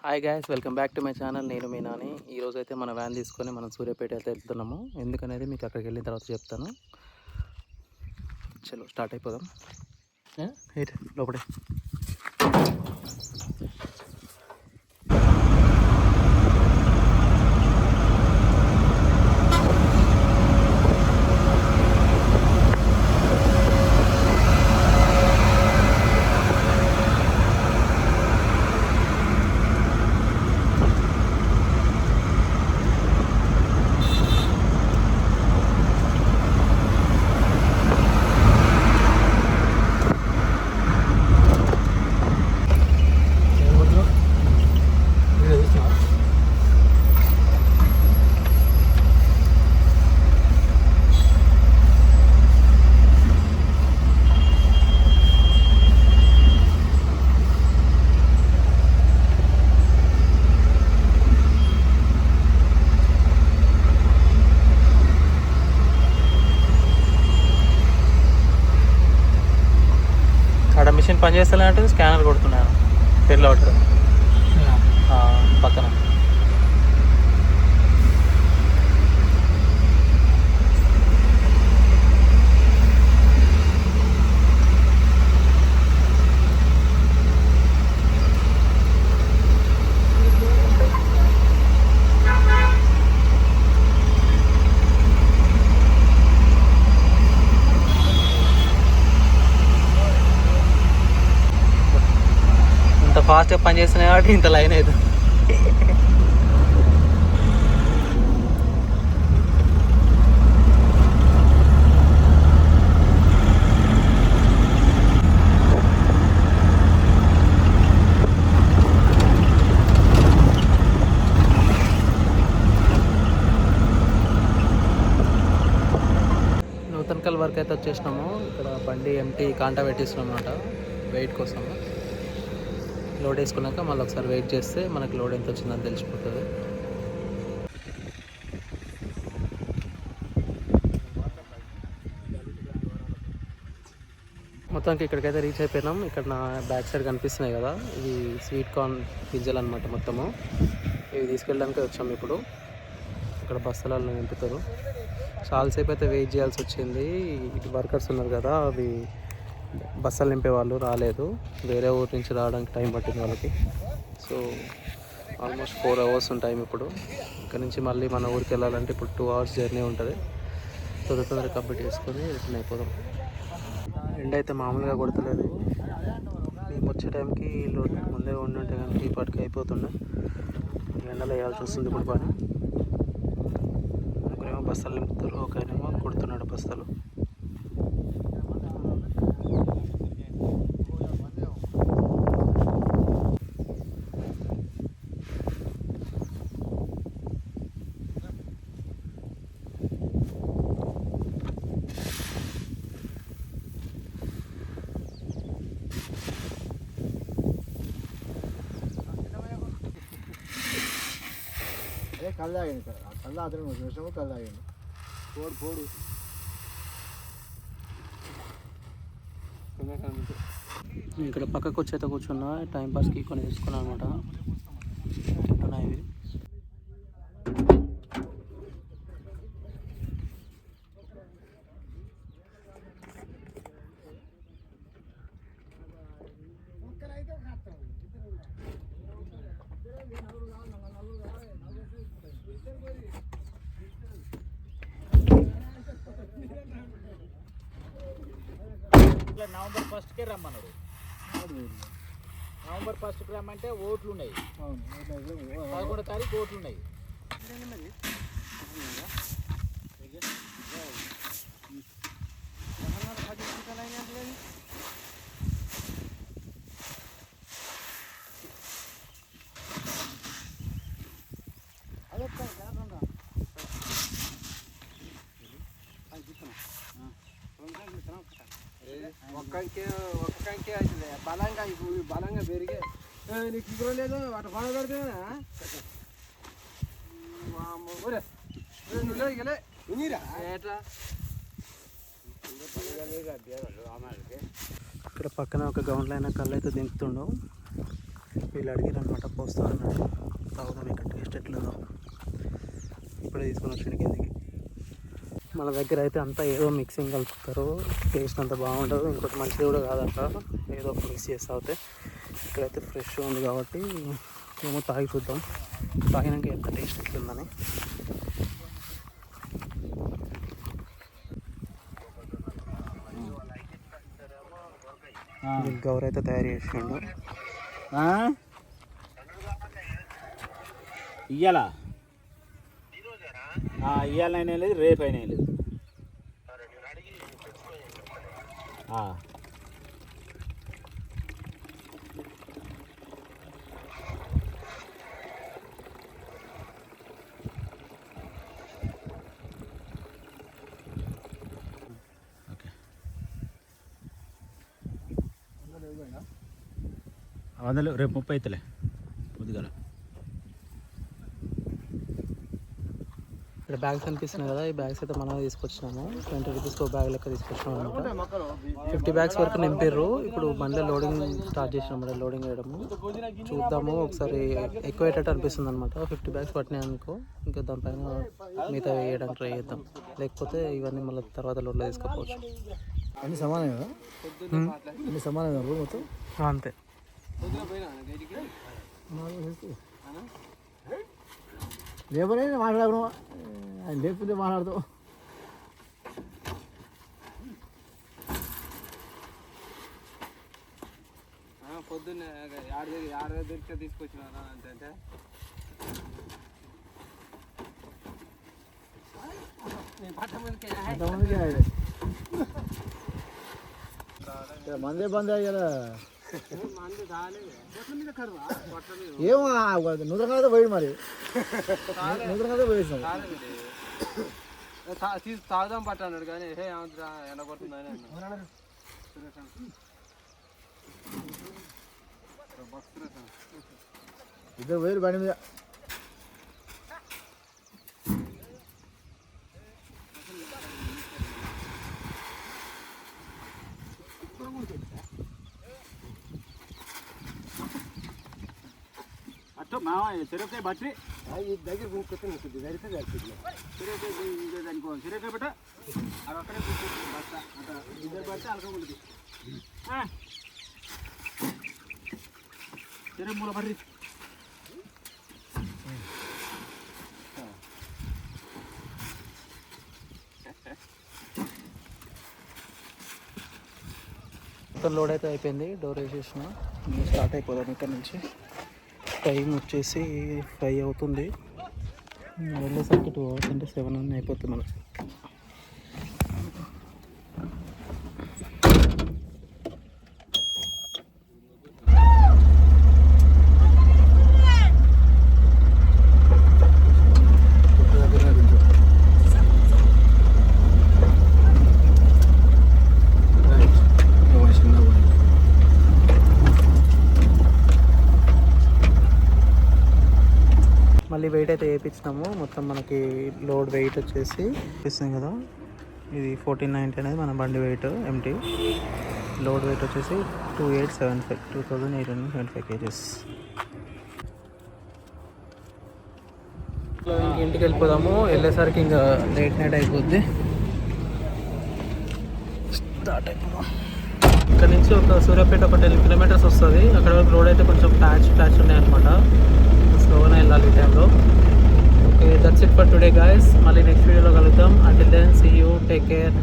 Hi guys, welcome back to my channel. నేను మీ నాని. ఈరోజు అయితే మన వ్యాన్ తీసుకొని మనం సూర్యాపేట అయితే వెళ్తున్నాము. ఎందుకనేది మీకు అక్కడికి వెళ్ళిన తర్వాత చెప్తాను. చలో స్టార్ట్ అయిపోదాం. లోపడే మిషన్ పనిచేస్తలేనట్టు స్కానర్ కొడుతున్నాను తెల్ల పక్కన. ఫాస్ట్గా పనిచేస్తున్నాయి కాబట్టి ఇంత లైన్ అవుతుంది. నూతనకల్ వరకు అయితే వచ్చేసినాము. ఇక్కడ బండి ఎంటీ కాంటా పెట్టిస్తున్నాం అన్నమాట వెయిట్ కోసము. లోడ్ వేసుకున్నాక మళ్ళీ ఒకసారి వెయిట్ చేస్తే మనకి లోడ్ ఎంత వచ్చిందని తెలిసిపోతుంది. మొత్తానికి ఇక్కడికైతే రీచ్ అయిపోయినాం. ఇక్కడ నా బ్యాక్ సైడ్ కనిపిస్తున్నాయి కదా, ఇవి స్వీట్ కార్న్ గింజలు అనమాట. మొత్తము ఇవి తీసుకెళ్ళడానికి వచ్చాము. ఇప్పుడు ఇక్కడ బస్తాలలో నింపుతారు. చాలాసేపు అయితే వెయిట్ చేయాల్సి వచ్చింది. ఇటు వర్కర్స్ ఉన్నారు కదా, అవి బస్సులు నింపే వాళ్ళు రాలేదు. వేరే ఊరి నుంచి రావడానికి టైం పట్టింది వాళ్ళకి. So almost 4 hours time. ఇప్పుడు ఇక్కడ నుంచి మళ్ళీ మన ఊరికి వెళ్ళాలంటే ఇప్పుడు 2 hours జర్నీ ఉంటుంది. తొందరగా కంప్లీట్ చేసుకొని రిటర్న్ అయిపోదాం. ఎండ అయితే మామూలుగా కొడతలేదు. మేము వచ్చే టైంకి లోడ్ ముందే ఉండుంటే కనుక ఈ పాటికి అయిపోతుండే. ఎండలో వేయాల్సి వస్తుంది ఇప్పుడు పని. ఒకరేమో బస్తాలు నింపుతారు, ఒకరేమో కొడుతున్నాడు బస్తాలు. కళ్ళు తాగాను సార్, కళ్ళు అతను చూసాము. కళ్ళు తాగాను. పోడు ఇక్కడ పక్కకు వచ్చేత కూర్చున్నా, టైంపాస్కి కొన్ని తీసుకున్నాను అనమాట. తింటున్నా ఇవి. నవంబర్ 1కే రమ్మన్నాడు. నవంబర్ 1కి రమ్మంటే ఓట్లు ఉన్నాయి. 11వ తారీఖు ఓట్లు ఉన్నాయి. ఒక్క కంకే అవుతుంది. బలంగా పెరిగే నీకు ఇగ్గురం లేదు. అటు పడ పెడితేనా ఎట్లా ఇక్కడ పక్కన ఒక గ్రౌండ్లో అయినా కళ్ళు అయితే దింపుతుండవు. వీళ్ళు అడిగారు అనమాట, పోస్తా అన్నాడు. తాగుదాం ఇక్కడ టేస్ట్ ఎట్లుందో. ఇప్పుడే తీసుకొని వచ్చాను కిందికి. మన దగ్గర అయితే అంతా ఏదో మిక్సింగ్ కలుపుతారు, టేస్ట్ అంత బాగుండదు, ఇంకోటి మంచిది కూడా కాదంట, ఏదో ఒక మిక్స్ చేస్తా అవుతాయి. ఇక్కడైతే ఫ్రెష్ ఉంది కాబట్టి ఏమో తాగి చూద్దాం, తాగినాక ఎంత టేస్ట్ ఎట్లుందని. గౌర అయితే తయారు చేసిండు. ఇయ్యాలా ఇయ్యాలైనా లేదు, రేపు అయినా లేదు. వందలు రేపు 30 అవుతలే పొద్దుగల. ఇక్కడ బ్యాగ్స్ కనిపిస్తున్నాయి కదా, ఈ బ్యాగ్స్ అయితే మనమే తీసుకొచ్చినాము. 20 రూపీస్కి ఒక బ్యాగ్ లెక్క తీసుకొచ్చినాము అనమాట. 50 బ్యాగ్స్ వరకు నింపారు. ఇప్పుడు బండిలో లోడింగ్ స్టార్ట్ చేసినాం, లోడింగ్ వేయడము. చూద్దాము ఒకసారి, ఎక్కువ అయ్యేటట్టు అనిపిస్తుంది అనమాట. 50 బ్యాగ్స్ పట్టినాయి అనుకో, ఇంకా దానిపైన మిగతా వేయడానికి ట్రై చేద్దాం, లేకపోతే ఇవన్నీ మళ్ళీ తర్వాత లోడ్లో తీసుకోవచ్చు. అన్ని సమానం కదా, అన్ని సమానం కదా మొత్తం. అంతే. లేబరే మాట్లాడను, ఆయన లేకపోతే మాట్లాడతావు. పొద్దున్నే ఆడ దొరికితే తీసుకొచ్చిన అంటే మందే బంద్ అయ్యి కదా. ఏమో నూతనంగా పోయాడు, మరి నూతనంగా పోయేసాం. తాగుదాం పట్ట అన్నాడు కానీ ఎండ కొడుతుందని ఇద్దరు పోయారు బండి మీద. చెరకాయ బట్టి దగ్గర జరిగితే జరుగుతుంది. చెరకాయ బట్ట అది అక్కడే బట్ట అంత ఇద్దరు పడితే అలకముంది చెర మూల పడి మొత్తం లోడ్ అయితే అయిపోయింది. డోర్ వేసేసిన, స్టార్ట్ అయిపోదాం ఇక్కడ నుంచి. టైం వచ్చేసి 5 అవుతుంది. వెళ్ళేసరికి 2 hours అంటే 7 అని అయిపోతుంది మనకి. మళ్ళీ వెయిట్ అయితే వేయించినాము. మొత్తం మనకి లోడ్ వెయిట్ వచ్చేసి చూపిస్తుంది కదా, ఇది 1490 అనేది మన బండి వెయిట్ ఎంటీ. లోడ్ వెయిట్ వచ్చేసి 2875 kgs. ఇంటికి వెళ్ళిపోదాము, వెళ్ళేసరికి ఇంకా లేట్ నైట్ అయిపోద్ది. స్టార్ట్ అయిపోదాం. ఇక్కడ నుంచి ఒక సూర్యాపేట ఒక 10 kilometers వస్తుంది. అక్కడ వరకు రోడ్ అయితే కొంచెం ప్యాచ్ ఉన్నాయి అనమాట, స్లోగానే వెళ్ళాలి ఈ టైంలో. Okay, that's it for today guys. మళ్ళీ నెక్స్ట్ వీడియోలో కలుద్దాం. Until then see you, take care.